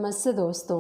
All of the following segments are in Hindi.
नमस्ते दोस्तों,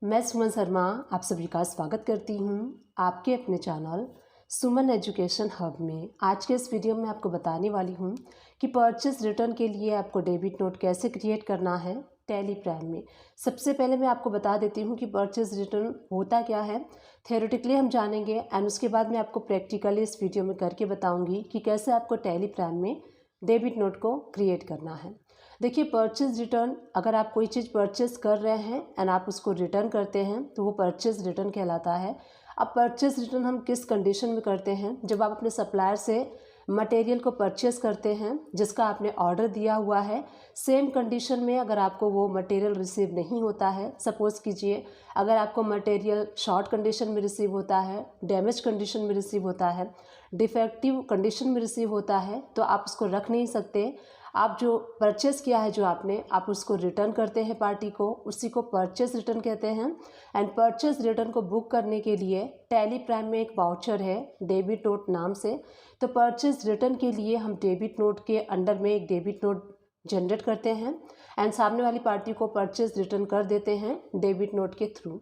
मैं सुमन शर्मा आप सभी का स्वागत करती हूँ आपके अपने चैनल सुमन एजुकेशन हब में। आज के इस वीडियो में आपको बताने वाली हूँ कि परचेस रिटर्न के लिए आपको डेबिट नोट कैसे क्रिएट करना है टैली प्राइम में। सबसे पहले मैं आपको बता देती हूँ कि परचेस रिटर्न होता क्या है, थ्योरेटिकली हम जानेंगे एंड उसके बाद मैं आपको प्रैक्टिकली इस वीडियो में करके बताऊँगी कि कैसे आपको टैली प्राइम में डेबिट नोट को क्रिएट करना है। देखिए, परचेज रिटर्न, अगर आप कोई चीज़ परचेज कर रहे हैं एंड आप उसको रिटर्न करते हैं तो वो परचेज रिटर्न कहलाता है। अब परचेज रिटर्न हम किस कंडीशन में करते हैं? जब आप अपने सप्लायर से मटेरियल को परचेज करते हैं जिसका आपने ऑर्डर दिया हुआ है, सेम कंडीशन में अगर आपको वो मटेरियल रिसीव नहीं होता है, सपोज़ कीजिए अगर आपको मटेरियल शॉर्ट कंडीशन में रिसीव होता है, डैमेज कंडीशन में रिसीव होता है, डिफेक्टिव कंडीशन में रिसीव होता है, तो आप उसको रख नहीं सकते। आप जो परचेस किया है, जो आपने, आप उसको रिटर्न करते हैं पार्टी को, उसी को परचेस रिटर्न कहते हैं। एंड परचेस रिटर्न को बुक करने के लिए टैली प्राइम में एक वाउचर है डेबिट नोट नाम से। तो परचेस रिटर्न के लिए हम डेबिट नोट के अंडर में एक डेबिट नोट जनरेट करते हैं एंड सामने वाली पार्टी को परचेस रिटर्न कर देते हैं डेबिट नोट के थ्रू।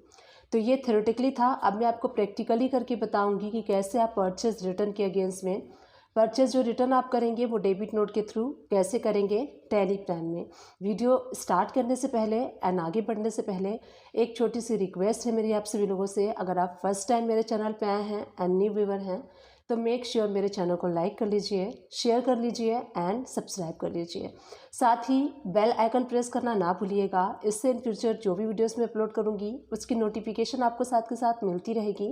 तो ये थ्योरेटिकली था। अब मैं आपको प्रैक्टिकली करके बताऊंगी कि कैसे आप परचेस रिटर्न के अगेंस्ट में परचेज जो रिटर्न आप करेंगे वो डेबिट नोट के थ्रू कैसे करेंगे टैली प्राइम में। वीडियो स्टार्ट करने से पहले एंड आगे बढ़ने से पहले एक छोटी सी रिक्वेस्ट है मेरी आप सभी लोगों से। अगर आप फर्स्ट टाइम मेरे चैनल पे आए हैं एंड न्यू व्यूअर हैं तो मेक श्योर मेरे चैनल को लाइक कर लीजिए, शेयर कर लीजिए एंड सब्सक्राइब कर लीजिए। साथ ही बेल आइकन प्रेस करना ना भूलिएगा। इससे इन फ्यूचर जो भी वीडियोस मैं अपलोड करूँगी उसकी नोटिफिकेशन आपको साथ के साथ मिलती रहेगी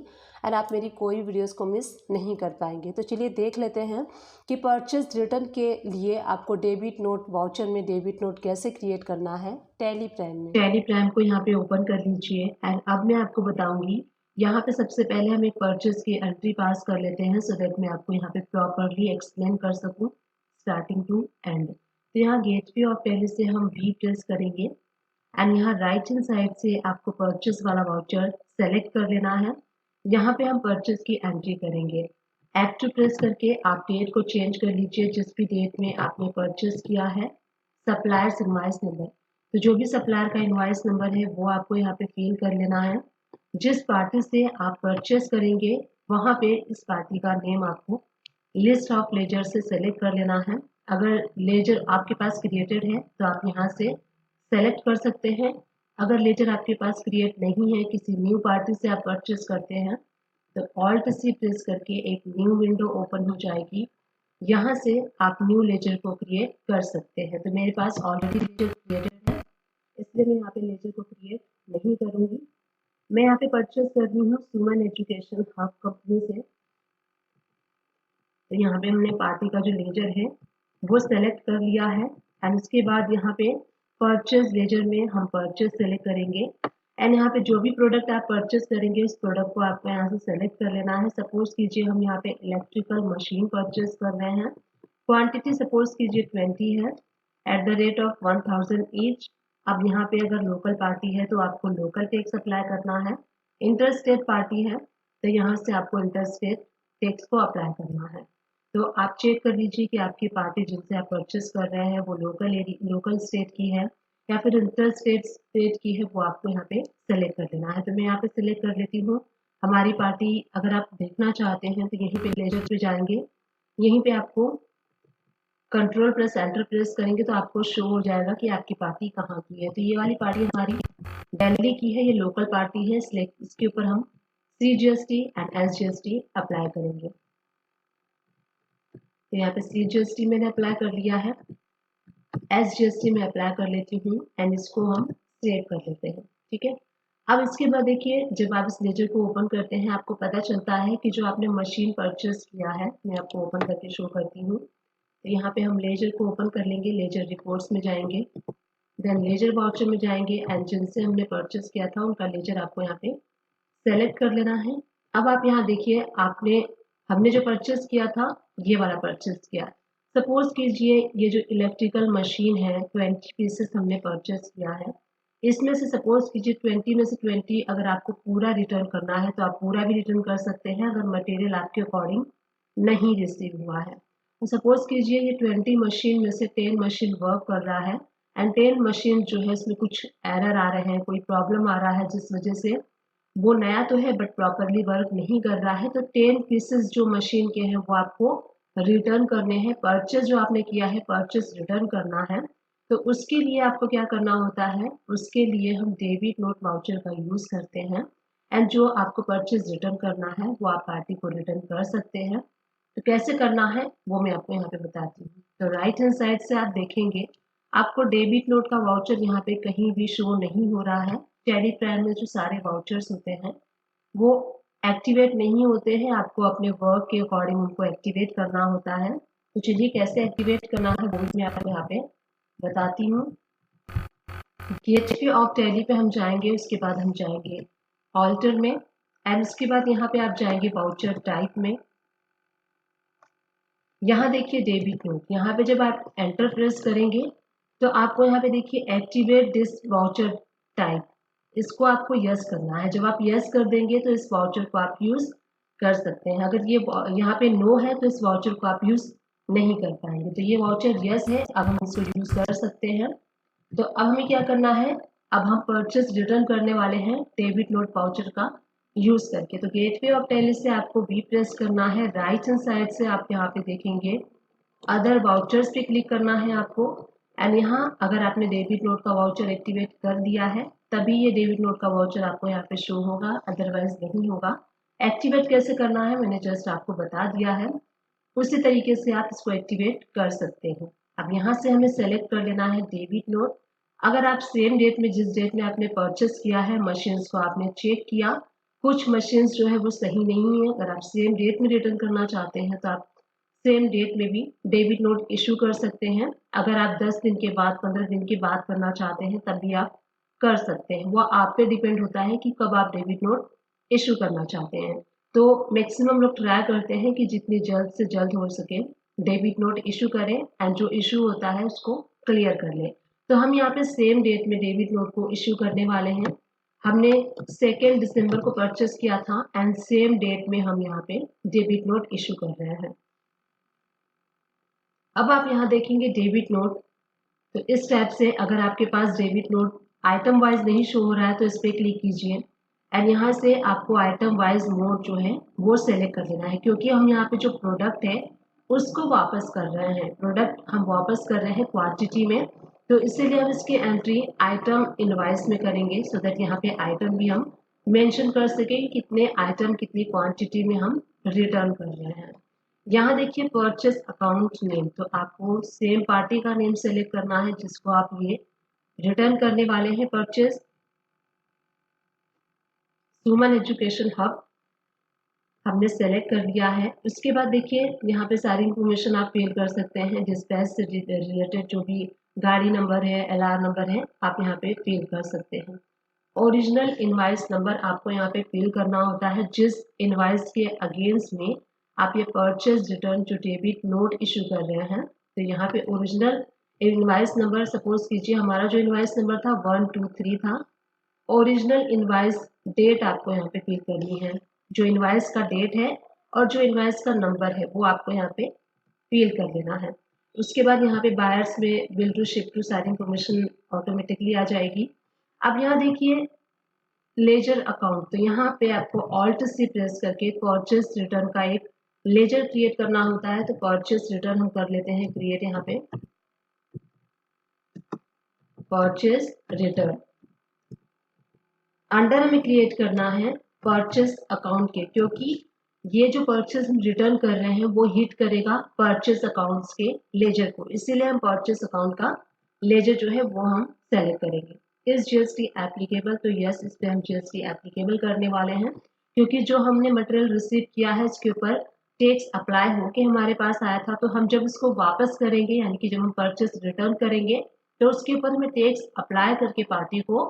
एंड आप मेरी कोई वीडियोस को मिस नहीं कर पाएंगे। तो चलिए देख लेते हैं कि परचेज रिटर्न के लिए आपको डेबिट नोट वाउचर में डेबिट नोट कैसे क्रिएट करना है टैली प्राइम में। टैली प्राइम को यहाँ पे ओपन कर लीजिए एंड अब मैं आपको बताऊंगी। यहाँ पे सबसे पहले हम एक परचेज की एंट्री पास कर लेते हैं सो दैट मैं आपको यहाँ पे प्रॉपरली एक्सप्लेन कर सकूँ स्टार्टिंग टू एंड। तो यहाँ गेटवे ऑफ टैली से हम वी प्रेस करेंगे एंड यहाँ राइट हैंड साइड से आपको परचेज वाला वाउचर सेलेक्ट कर लेना है। यहाँ पे हम परचेज की एंट्री करेंगे। F2 प्रेस करके आप डेट को चेंज कर लीजिए जिस भी डेट में आपने परचेज किया है। सप्लायर्स इनवॉइस नंबर, तो जो भी सप्लायर का इनवॉइस नंबर है वो आपको यहाँ पे फिल कर लेना है। जिस पार्टी से आप परचेस करेंगे वहाँ पे इस पार्टी का नेम आपको लिस्ट ऑफ लेजर से सेलेक्ट कर लेना है। अगर लेजर आपके पास क्रिएटेड है तो आप यहाँ से सेलेक्ट कर सकते हैं। अगर लेजर आपके पास क्रिएट नहीं है, किसी न्यू पार्टी से आप परचेस करते हैं, तो ऑल्ट सी प्रेस करके एक न्यू विंडो ओपन हो जाएगी। यहाँ से आप न्यू लेजर को क्रिएट कर सकते हैं। तो मेरे पास ऑलरेडी लेजर क्रिएटेड है इसलिए मैं यहाँ पे लेजर को क्रिएट नहीं करूँगी। मैं यहाँ पे परचेस कर रही हूँ सुमन एजुकेशन हब कंपनी से। तो यहाँ पे हमने पार्टी का जो लेजर है वो सेलेक्ट कर लिया है एंड उसके बाद यहाँ पे परचेस लेजर में हम परचेस सेलेक्ट करेंगे एंड यहाँ पे जो भी प्रोडक्ट आप परचेस करेंगे उस प्रोडक्ट को आपको यहाँ से सेलेक्ट कर लेना है। सपोज कीजिए हम यहाँ पे इलेक्ट्रिकल मशीन परचेस कर रहे हैं। क्वांटिटी सपोज कीजिए 20 है at the rate of 1000 each. अब यहाँ पे अगर लोकल पार्टी है तो आपको लोकल टैक्स अप्लाई करना है। इंटर स्टेट पार्टी है तो यहाँ से आपको इंटर स्टेट टैक्स को अप्लाई करना है। तो आप चेक कर लीजिए कि आपकी पार्टी जिनसे आप परचेस कर रहे हैं वो लोकल स्टेट की है या फिर इंटर स्टेट की है, वो आपको यहाँ पे सेलेक्ट कर लेना है। तो मैं यहाँ पे सेलेक्ट कर लेती हूँ हमारी पार्टी। अगर आप देखना चाहते हैं तो यहीं पे लेजर पे जाएंगे, यहीं पे आपको कंट्रोल प्लस एंटर प्रेस करेंगे तो आपको शो हो जाएगा कि आपकी पार्टी कहाँ की है। तो ये वाली पार्टी हमारी दिल्ली की है, ये लोकल पार्टी है, इसके ऊपर हम CGST एंड SGST अप्लाई करेंगे। तो यहाँ पे CGST मैंने अप्लाई कर लिया है, SGST में अप्लाई कर लेती हूँ एंड इसको हम सेव कर लेते हैं। ठीक है, अब इसके बाद देखिए जब आप इस लेजर को ओपन करते हैं आपको पता चलता है कि जो आपने मशीन परचेस किया है, मैं आपको ओपन करके शो करती हूँ। तो यहाँ पे हम लेजर को ओपन कर लेंगे, लेजर रिपोर्ट्स में जाएंगे, देन लेजर वाउचर में जाएंगे एंड जिनसे हमने परचेस किया था उनका लेजर आपको यहाँ पे सेलेक्ट कर लेना है। अब आप यहाँ देखिए हमने जो परचेस किया था ये वाला परचेस किया। सपोज कीजिए ये जो इलेक्ट्रिकल मशीन है 20 पीसेस हमने परचेस किया है, इसमें से सपोज कीजिए 20 में से 20 अगर आपको पूरा रिटर्न करना है तो आप पूरा भी रिटर्न कर सकते हैं अगर मटेरियल आपके अकॉर्डिंग नहीं रिसीव हुआ है। तो सपोज कीजिए ये 20 मशीन में से 10 मशीन वर्क कर रहा है एंड 10 मशीन जो है इसमें कुछ एरर आ रहे हैं, कोई प्रॉब्लम आ रहा है जिस वजह से वो नया तो है बट प्रॉपरली वर्क नहीं कर रहा है। तो 10 पीसेस जो मशीन के हैं वो आपको रिटर्न करने हैं। परचेज जो आपने किया है परचेज रिटर्न करना है। तो उसके लिए आपको क्या करना होता है, उसके लिए हम डेबिट नोट वाउचर का यूज़ करते हैं एंड जो आपको परचेज रिटर्न करना है वो आप पार्टी को रिटर्न कर सकते हैं। तो कैसे करना है वो मैं आपको यहाँ पे बताती हूँ। तो राइट हैंड साइड से आप देखेंगे आपको डेबिट नोट का वाउचर यहाँ पे कहीं भी शो नहीं हो रहा है। टैली प्राइम में जो सारे वाउचर्स होते हैं वो एक्टिवेट नहीं होते हैं, आपको अपने वर्क के अकॉर्डिंग उनको एक्टिवेट करना होता है। तो चलिए कैसे एक्टिवेट करना है वो मैं आपको यहाँ पे बताती हूँ। गेटवे ऑफ टैली पे हम जाएंगे, उसके बाद हम जाएंगे ऑल्टर में एंड उसके बाद यहाँ पे आप जाएंगे वाउचर टाइप में। यहाँ देखिए डेबिट नोट, यहाँ पे जब आप एंटर प्रेस करेंगे तो आपको यहाँ पे देखिए एक्टिवेट दिस वाउचर टाइप, इसको आपको यस करना है। जब आप यस कर देंगे तो इस वाउचर को आप यूज कर सकते हैं। अगर ये यहाँ पे नो है तो इस वाउचर को आप यूज नहीं कर पाएंगे। तो ये वाउचर यस है, अब हम इसको यूज कर सकते हैं। तो अब हमें क्या करना है, अब हम परचेस रिटर्न करने वाले हैं डेबिट नोट वाउचर का यूज करके। तो गेटवे ऑफ टैली से आपको वी प्रेस करना है। राइट हैंड साइड से आप यहाँ पे देखेंगे अदर वाउचर्स पे क्लिक करना है आपको एंड यहाँ अगर आपने डेबिट नोट का वाउचर एक्टिवेट कर दिया है तभी ये डेबिट नोट का वाउचर आपको यहाँ पे शो होगा, अदरवाइज नहीं होगा। एक्टिवेट कैसे करना है मैंने जस्ट आपको बता दिया है, उसी तरीके से आप इसको एक्टिवेट कर सकते हैं। अब यहाँ से हमें सेलेक्ट कर लेना है डेबिट नोट। अगर आप सेम डेट में जिस डेट में आपने परचेस किया है मशीन्स को आपने चेक किया, कुछ मशीन्स जो है वो सही नहीं है, अगर आप सेम डेट में रिटर्न करना चाहते हैं तो आप सेम डेट में भी डेबिट नोट इशू कर सकते हैं। अगर आप 10 दिन के बाद 15 दिन के बाद करना चाहते हैं तब भी आप कर सकते हैं। वो आप पे डिपेंड होता है कि कब आप डेबिट नोट इशू करना चाहते हैं। तो मैक्सिमम लोग ट्राई करते हैं कि जितनी जल्द से जल्द हो सके डेबिट नोट इशू करें एंड जो इशू होता है उसको क्लियर कर लें। तो हम यहाँ पे सेम डेट में डेबिट नोट को इशू करने वाले हैं। हमने 2 दिसंबर को परचेस किया था एंड सेम डेट में हम यहाँ पे डेबिट नोट इशू कर रहे हैं। अब आप यहाँ देखेंगे डेबिट नोट, तो इस टाइप से अगर आपके पास डेबिट नोट आइटम वाइज नहीं शो हो रहा है तो इस पर क्लिक कीजिए एंड यहाँ से आपको आइटम वाइज मोड जो है वो सेलेक्ट कर लेना है, क्योंकि हम यहाँ पे जो प्रोडक्ट है उसको वापस कर रहे हैं, प्रोडक्ट हम वापस कर रहे हैं क्वांटिटी में। तो इसीलिए हम इसकी एंट्री आइटम इनवाइस में करेंगे सो दैट यहाँ पे आइटम भी हम मेंशन कर सकें कितने आइटम कितनी क्वांटिटी में हम रिटर्न कर रहे हैं। यहाँ देखिए परचेस अकाउंट नेम, तो आपको सेम पार्टी का नेम सेलेक्ट करना है जिसको आप ये रिटर्न करने वाले हैं परचेस। सुमन एजुकेशन हब हमने सेलेक्ट कर दिया है। उसके बाद देखिए यहाँ पे सारी इंफॉर्मेशन आप फिल कर सकते हैं, डिस्पैच से रिलेटेड जो भी गाड़ी नंबर है एलआर नंबर है आप यहाँ पे फिल कर सकते हैं। ओरिजिनल इनवाइस नंबर आपको यहाँ पे फिल करना होता है, जिस इनवाइस के अगेंस्ट में आप ये परचेज रिटर्न जो डेबिट नोट इशू कर रहे हैं। तो यहाँ पे ओरिजिनल इनवाइस नंबर सपोज कीजिए हमारा जो इनवाइस नंबर था 123 था। ओरिजिनल इनवाइस डेट आपको यहाँ पे फिल करनी है, जो इनवाइस का डेट है और जो इनवाइस का नंबर है वो आपको यहाँ पे फिल कर देना है। उसके बाद यहाँ पे बायर्स में बिल टू शिप टू सारी इंफॉर्मेशन ऑटोमेटिकली आ जाएगी। अब यहाँ देखिए लेजर अकाउंट, तो यहाँ पे आपको ऑल्ट से प्रेस करके परचेस रिटर्न का एक लेजर क्रिएट करना होता है। तो परचेस रिटर्न हम कर लेते हैं क्रिएट, यहाँ पे परचेस रिटर्न अंडर हमें क्रिएट करना है परचेस अकाउंट के, क्योंकि ये जो परचेस हम रिटर्न कर रहे हैं वो हिट करेगा परचेस अकाउंट्स के लेजर को, इसीलिए हम परचेस अकाउंट का लेजर जो है वो हम सेलेक्ट करेंगे। इस जीएसटी एप्लीकेबल, तो यस इस पे हम जीएसटी एप्लीकेबल करने वाले हैं, क्योंकि जो हमने मटेरियल रिसीव किया है इसके ऊपर टैक्स अप्लाई होके हमारे पास आया था। तो हम जब इसको वापस करेंगे यानी कि जब हम परचेस रिटर्न करेंगे तो उसके ऊपर हमें टैक्स अप्लाई करके पार्टी को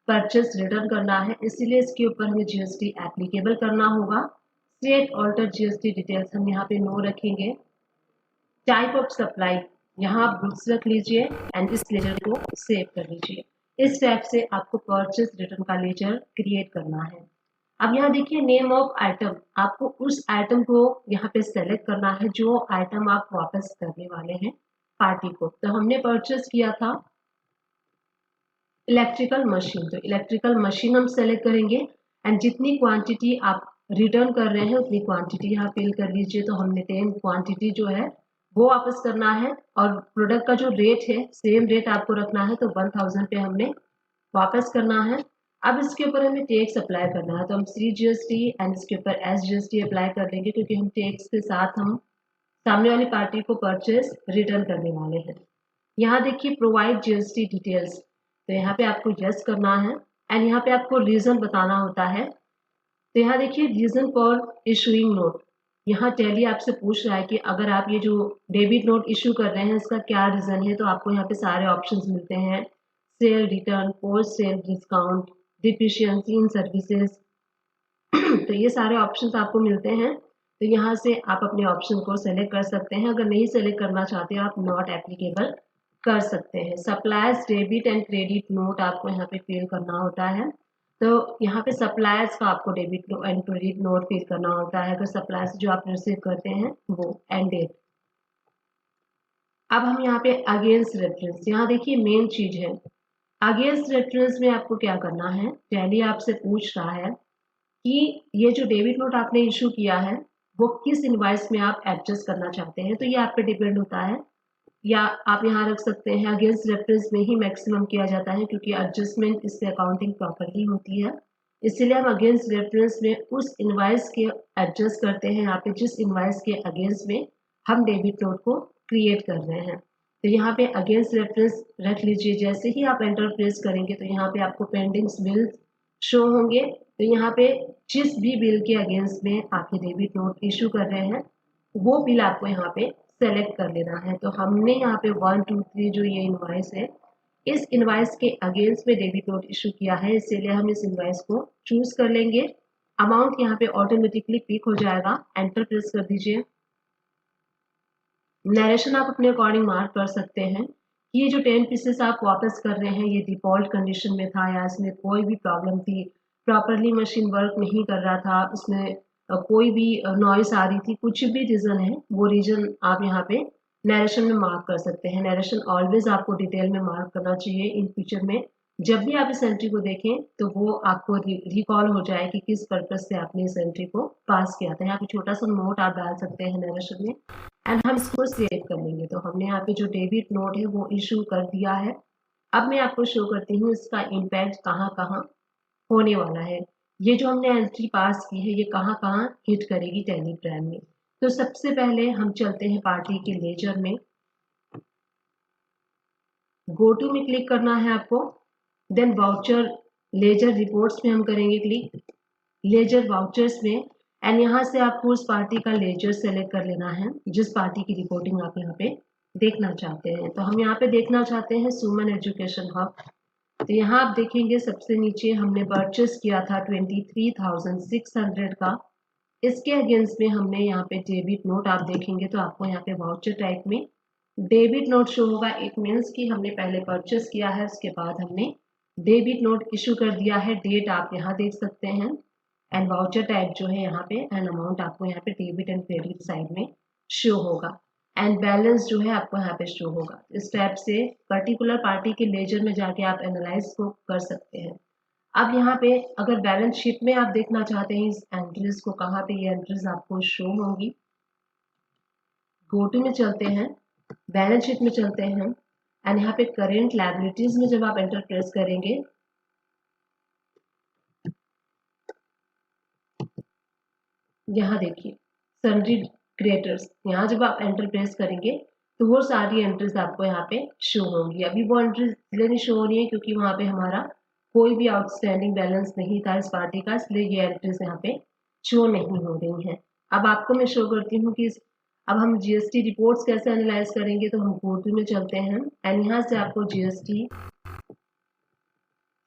परचेस रिटर्न करना है, इसीलिए इसके ऊपर हमें जीएसटी एप्लीकेबल करना होगा। स्टेट ऑल्टर जीएसटी डिटेल्स हम यहाँ पे नो रखेंगे। टाइप ऑफ सप्लाई यहाँ आप गुड्स रख लीजिए एंड इस लेजर को सेव कर लीजिए। इस टाइप से आपको परचेस रिटर्न का लेजर क्रिएट करना है। अब यहाँ देखिए नेम ऑफ आइटम, आपको उस आइटम को यहाँ पे सेलेक्ट करना है जो आइटम आप वापस करने वाले हैं पार्टी को। तो हमने परचेस किया था इलेक्ट्रिकल मशीन, तो इलेक्ट्रिकल मशीन हम सेलेक्ट करेंगे एंड जितनी क्वांटिटी आप रिटर्न कर रहे हैं उतनी क्वांटिटी यहाँ फिल कर लीजिए। तो हमने 10 क्वांटिटी जो है वो वापस करना है और प्रोडक्ट का जो रेट है सेम रेट आपको रखना है, तो 1000 पे हमने वापस करना है। अब इसके ऊपर हमें टैक्स अप्लाई करना है, तो हम CGST एंड इसके ऊपर SGST अप्लाई कर देंगे क्योंकि हम टैक्स के साथ हम सामने वाली पार्टी को परचेज रिटर्न करने वाले हैं। यहाँ देखिए प्रोवाइड GST डिटेल्स, तो यहाँ पे आपको यस करना है एंड यहाँ पे आपको रीजन बताना होता है। तो यहाँ देखिए रीजन फॉर इशूइंग नोट, यहाँ टैली आपसे पूछ रहा है कि अगर आप ये जो डेबिट नोट इशू कर रहे हैं इसका क्या रीजन है, तो आपको यहाँ पे सारे ऑप्शंस मिलते हैं, cell return, post sale discount, deficiency in services तो ये सारे ऑप्शंस आपको मिलते हैं। तो यहाँ से आप अपने ऑप्शन को सेलेक्ट कर सकते हैं, अगर नहीं सेलेक्ट करना चाहते आप नॉट एप्लीकेबल कर सकते हैं। Suppliers debit and credit note आपको यहाँ पे फिल करना होता है, तो यहाँ पे सप्लायर्स का आपको debit and credit note fill करना होता है, अगर सप्लायर्स जो आप रिसीव करते हैं वो एंड डेट। अब हम यहाँ पे अगेंस्ट रेफरेंस, यहाँ देखिए मेन चीज है अगेंस्ट रेफरेंस में आपको क्या करना है। टैली आपसे पूछ रहा है कि ये जो डेबिट नोट आपने इशू किया है वो किस इनवॉइस में आप एडजस्ट करना चाहते हैं, तो ये आप पे डिपेंड होता है, या आप यहाँ रख सकते हैं अगेंस्ट रेफरेंस में ही मैक्सिमम किया जाता है क्योंकि एडजस्टमेंट इससे अकाउंटिंग प्रॉपरली होती है, इसीलिए हम अगेंस्ट रेफरेंस में उस इनवॉइस के एडजस्ट करते हैं, यहाँ पे जिस इनवॉइस के अगेंस्ट में हम डेबिट नोट को क्रिएट कर रहे हैं। तो यहाँ पे अगेंस्ट रेफरेंस रख लीजिए, जैसे ही आप एंटर प्रेस करेंगे तो यहाँ पे आपको पेंडिंग बिल शो होंगे, तो यहाँ पे जिस भी बिल के अगेंस्ट में आप डेबिट नोट इशू कर रहे हैं वो बिल आपको यहाँ पे सेलेक्ट कर लेना है। तो हमने यहाँ पे 1 2 3 जो ये इनवॉइस है इस इनवॉइस के अगेंस्ट में डेबिट नोट इशू किया है, इसीलिए हम इस इनवॉइस को चूज कर लेंगे। अमाउंट यहाँ पे ऑटोमेटिकली पिक हो जाएगा, एंटर प्रेस कर दीजिए। नरेशन आप अपने अकॉर्डिंग मार्क कर सकते हैं कि ये जो 10 पीसेस आप वापस कर रहे हैं ये डिफॉल्ट कंडीशन में था या इसमें कोई भी प्रॉब्लम थी, प्रॉपरली मशीन वर्क नहीं कर रहा था, उसमें कोई भी नॉइस आ रही थी, कुछ भी रीज़न है वो रीज़न आप यहाँ पे नरेशन में मार्क कर सकते हैं। नरेशन ऑलवेज आपको डिटेल में मार्क करना चाहिए इन फ्यूचर में, जब भी आप इस एंट्री को देखें तो वो आपको रिकॉल हो जाए कि किस पर्पज से आपने इस एंट्री को पास किया था। यहाँ पे छोटा सा नोट आप डाल सकते हैं नरेशन में एंड हम इसको सेव कर लेंगे। तो हमने यहाँ पे जो डेबिट नोट है वो इशू कर दिया है। अब मैं आपको शो करती हूँ इसका इम्पैक्ट कहाँ कहाँ होने वाला है, ये जो हमने एंट्री पास की है ये कहाँ कहाँ हिट करेगी टेलीग्राम में। तो सबसे पहले हम चलते हैं पार्टी के लेजर में, गो टू में क्लिक करना है आपको, देन वाउचर लेजर रिपोर्ट्स में हम करेंगे क्लिक, लेजर वाउचर्स में, एंड यहाँ से आपको उस पार्टी का लेजर सेलेक्ट कर लेना है जिस पार्टी की रिपोर्टिंग आप यहाँ पे देखना चाहते हैं। तो हम यहाँ पे देखना चाहते हैं सुमन एजुकेशन हब, तो यहाँ आप देखेंगे सबसे नीचे हमने परचेस किया था 23,600 का, इसके अगेंस्ट में हमने यहाँ पे डेबिट नोट आप देखेंगे तो आपको यहाँ पे वाउचर टाइप में डेबिट नोट शो होगा। इट मीन्स कि हमने पहले परचेस किया है उसके बाद हमने डेबिट नोट इशू कर दिया है, डेट आप यहाँ देख सकते हैं एंड वाउचर टाइप जो है यहाँ पे एंड अमाउंट आपको यहाँ पे डेबिट एंड क्रेडिट साइड में शो होगा एंड बैलेंस जो है आपको यहाँ पे शो होगा। इस टाइप से पर्टिकुलर पार्टी के लेजर में जाके आप एनालाइज को कर सकते हैं। अब यहाँ पे अगर बैलेंस शीट में आप देखना चाहते हैं इस एंट्रीज को, कहाँ पे ये एंट्रीज आपको शो होंगी, गो टू में चलते हैं, बैलेंस शीट में चलते हैं एंड यहाँ पे करेंट लायबिलिटीज में जब आप एंटर प्रेस करेंगे यहाँ देखिए सन्ड्री क्रिएटर्स, यहाँ जब आप एंटर प्रेस करेंगे तो वो सारी एंट्रीज आपको यहाँ पे शो होंगी। अभी वो एंट्रीज इसलिए नहीं शो हो रही है क्योंकि वहाँ पे हमारा कोई भी आउटस्टैंडिंग बैलेंस नहीं था इस पार्टी का, इसलिए ये एंट्रीज यहाँ पे शो नहीं हो रही हैं। अब आपको मैं शो करती हूँ कि अब हम GST रिपोर्ट्स कैसे एनालाइज करेंगे, तो हम गो में चलते हैं एंड यहाँ से आपको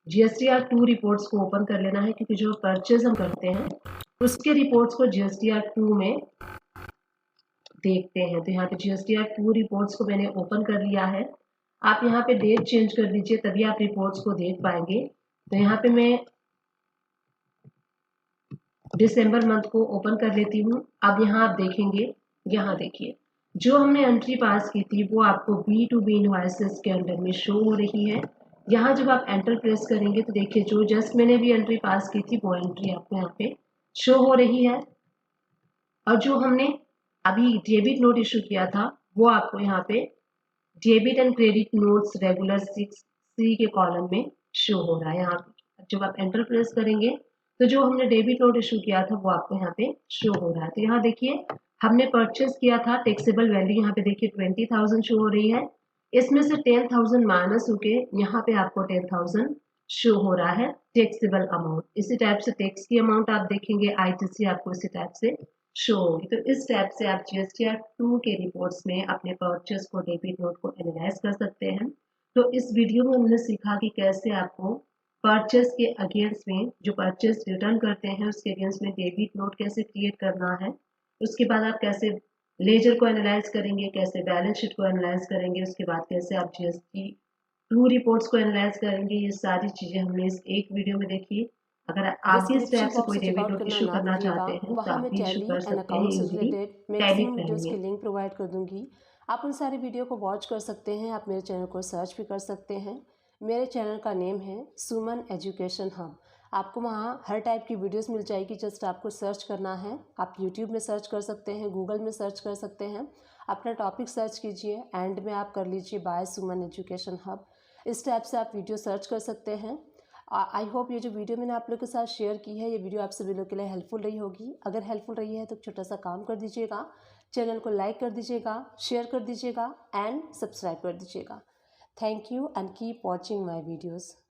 GSTR 2 रिपोर्ट्स को ओपन कर लेना है क्योंकि जो परचेज हम करते हैं उसके रिपोर्ट्स को GSTR 2 में देखते हैं। तो यहाँ पे GSTR 2 रिपोर्ट्स को मैंने ओपन कर लिया है। आप यहाँ पे डेट चेंज कर दीजिए तभी आप रिपोर्ट्स को देख पाएंगे। तो यहाँ पे मैं दिसंबर मंथ को ओपन कर लेती हूँ। अब यहाँ आप देखेंगे, यहाँ देखिए जो हमने एंट्री पास की थी वो आपको B2B इनवॉइसेस के अंडर में शो हो रही है। यहाँ जब आप एंटर प्रेस करेंगे तो देखिए जो जस्ट मैंने भी एंट्री पास की थी वो एंट्री आपको यहाँ पे शो हो रही है, और जो हमने अभी डेबिट नोट इशू किया था वो आपको यहाँ पे debit and credit notes regular 6C के कॉलम में शो हो रहा है। यहाँ पे जब आप एंटर प्रेस करेंगे तो जो हमने डेबिट नोट इशू किया था वो आपको यहाँ पे शो हो रहा है। तो यहाँ देखिए हमने परचेस किया था, टैक्सेबल वैल्यू यहाँ पे देखिए 20,000 शो हो रही है। इसमें से 10,000 माइनस होके यहाँ पे आपको 10,000 शो हो रहा है टैक्सेबल अमाउंट। इसी टाइप से टैक्स की अमाउंट आप देखेंगे ITC आपको इसी टाइप से शो होगी। तो इस टाइप से आप GSTR 2 के रिपोर्ट्स में अपने परचेस को, डेबिट नोट को एनालाइज कर सकते हैं। तो इस वीडियो में हमने सीखा कि कैसे आपको परचेस के अगेंस्ट में, जो परचेस रिटर्न करते हैं उसके अगेंस्ट में डेबिट नोट कैसे क्रिएट करना है, उसके बाद आप कैसे लेजर को एनालाइज करेंगे, कैसे बैलेंस शीट को एनालाइज करेंगे, उसके बाद कैसे आप GST 2 रिपोर्ट्स को एनालाइज करेंगे। ये सारी चीजें हमने इस एक वीडियो में देखी। अगर आप भी इस टाइप डिस्क्रिप्शन से बॉक्स कोई से डेबिट चेकआउट नोट करना इशू ना करना भूलिएगा, चाहते हैं तो वहाँ आप मैं भी इशू टैली कर एंड सकते हैं अकाउंट से usually related tally maximum prime videos में। की लिंक प्रोवाइड कर दूंगी। आप उन सारी वीडियो को वॉच कर सकते हैं। आप मेरे चैनल को सर्च भी कर सकते हैं। मेरे चैनल का नेम है सुमन एजुकेशन हब। आपको वहाँ हर टाइप की वीडियोस मिल जाएगी, जस्ट आपको सर्च करना है। आप यूट्यूब में सर्च कर सकते हैं, गूगल में सर्च कर सकते हैं, अपना टॉपिक सर्च कीजिए, एंड में आप कर लीजिए बाय सुमन एजुकेशन हब। इस टाइप से आप वीडियो सर्च कर सकते हैं। आई होप ये जो वीडियो मैंने आप लोग के साथ शेयर की है, ये वीडियो आप सभी लोग के लिए हेल्पफुल रही होगी। अगर हेल्पफुल रही है तो छोटा सा काम कर दीजिएगा, चैनल को लाइक कर दीजिएगा, शेयर कर दीजिएगा एंड सब्सक्राइब कर दीजिएगा। Thank you and keep watching my videos.